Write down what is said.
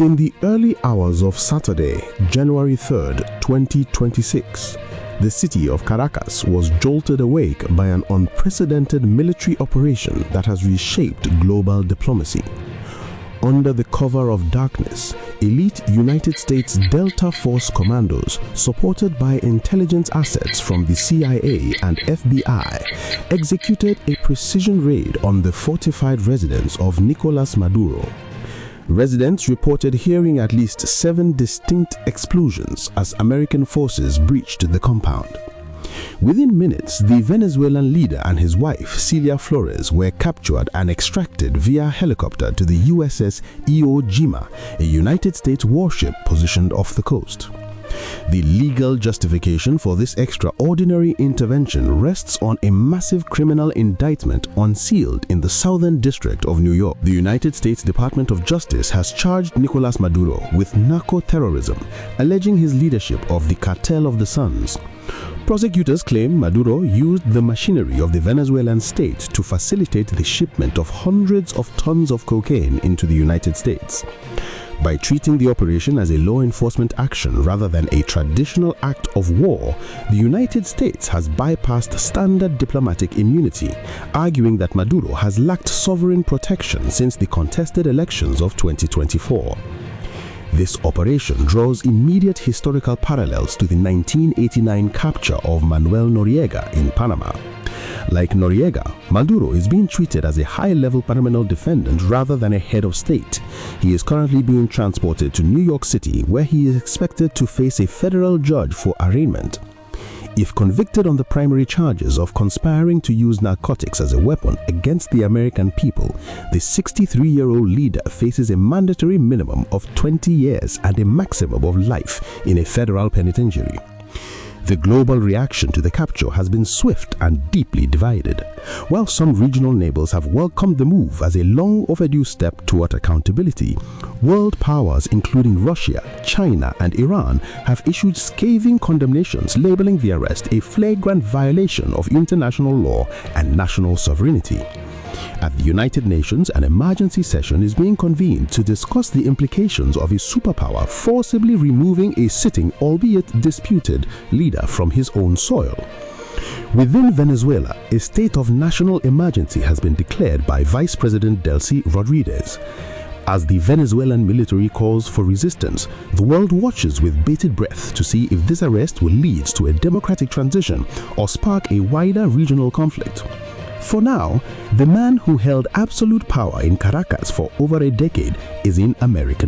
In the early hours of Saturday, January 3rd, 2026, the city of Caracas was jolted awake by an unprecedented military operation that has reshaped global diplomacy. Under the cover of darkness, elite United States Delta Force commandos, supported by intelligence assets from the CIA and FBI, executed a precision raid on the fortified residence of Nicolas Maduro. Residents reported hearing at least 7 distinct explosions as American forces breached the compound. Within minutes, the Venezuelan leader and his wife, Celia Flores, were captured and extracted via helicopter to the USS Iwo Jima, a United States warship positioned off the coast. The legal justification for this extraordinary intervention rests on a massive criminal indictment unsealed in the Southern District of New York. The United States Department of Justice has charged Nicolas Maduro with narco-terrorism, alleging his leadership of the Cartel of the Suns. Prosecutors claim Maduro used the machinery of the Venezuelan state to facilitate the shipment of hundreds of tons of cocaine into the United States. By treating the operation as a law enforcement action rather than a traditional act of war, the United States has bypassed standard diplomatic immunity, arguing that Maduro has lacked sovereign protection since the contested elections of 2024. This operation draws immediate historical parallels to the 1989 capture of Manuel Noriega in Panama. Like Noriega, Maduro is being treated as a high-level criminal defendant rather than a head of state. He is currently being transported to New York City, where he is expected to face a federal judge for arraignment. If convicted on the primary charges of conspiring to use narcotics as a weapon against the American people, the 63-year-old leader faces a mandatory minimum of 20 years and a maximum of life in a federal penitentiary. The global reaction to the capture has been swift and deeply divided. While some regional neighbors have welcomed the move as a long overdue step toward accountability, world powers including Russia, China and Iran have issued scathing condemnations labeling the arrest a flagrant violation of international law and national sovereignty. At the United Nations, an emergency session is being convened to discuss the implications of a superpower forcibly removing a sitting, albeit disputed, leader from his own soil. Within Venezuela, a state of national emergency has been declared by Vice President Delcy Rodriguez. As the Venezuelan military calls for resistance, the world watches with bated breath to see if this arrest will lead to a democratic transition or spark a wider regional conflict. For now, the man who held absolute power in Caracas for over a decade is in American